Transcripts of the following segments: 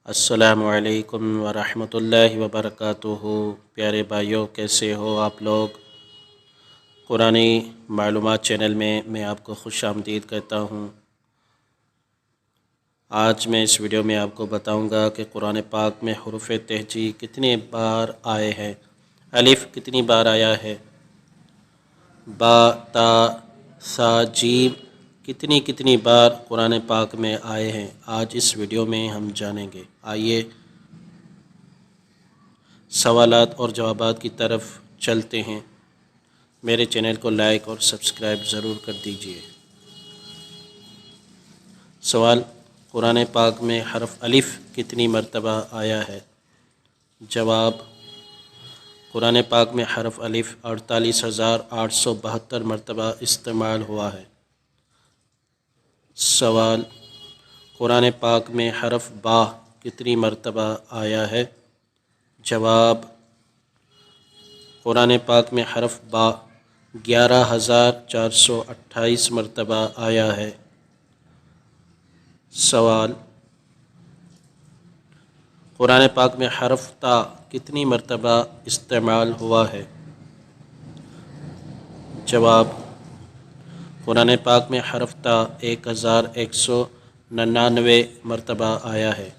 السلام علیکم ورحمۃ اللہ وبرکاتہ۔ پیارے بھائیوں، کیسے ہو آپ لوگ؟ قرآنی معلومات چینل میں آپ کو خوش آمدید کہتا ہوں۔ آج میں اس ویڈیو میں آپ کو بتاؤں گا کہ قرآن پاک میں حروف تہجی کتنے بار آئے ہیں، الف کتنی بار آیا ہے، با تا سا جیم کتنی بار قرآن پاک میں آئے ہیں، آج اس ویڈیو میں ہم جانیں گے۔ آئیے سوالات اور جوابات کی طرف چلتے ہیں۔ میرے چینل کو لائک اور سبسکرائب ضرور کر دیجیے۔ سوال: قرآن پاک میں حرف الف کتنی مرتبہ آیا ہے؟ جواب: قرآن پاک میں حرف الف 48,872 مرتبہ استعمال ہوا ہے۔ سوال: قرآن پاک میں حرف با کتنی مرتبہ آیا ہے؟ جواب: قرآن پاک میں حرف با 11,428 مرتبہ آیا ہے۔ سوال: قرآن پاک میں حرف تا کتنی مرتبہ استعمال ہوا ہے؟ جواب: قرآن پاک میں حرف تا 1,199 مرتبہ آیا ہے۔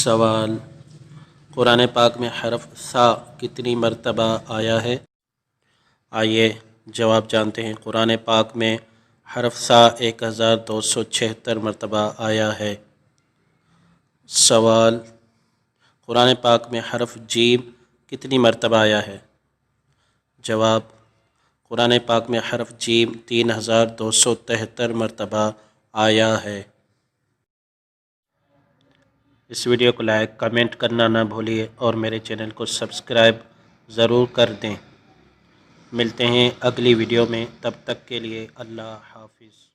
سوال: قرآن پاک میں حرف ثا کتنی مرتبہ آیا ہے؟ آئیے جواب جانتے ہیں۔ قرآن پاک میں حرف ثا 1,276 مرتبہ آیا ہے۔ سوال: قرآن پاک میں حرف جیم کتنی مرتبہ آیا ہے؟ جواب: قرآن پاک میں حرف جیم 3,273 مرتبہ آیا ہے۔ اس ویڈیو کو لائک کمنٹ کرنا نہ بھولیے اور میرے چینل کو سبسکرائب ضرور کر دیں۔ ملتے ہیں اگلی ویڈیو میں، تب تک کے لیے اللہ حافظ۔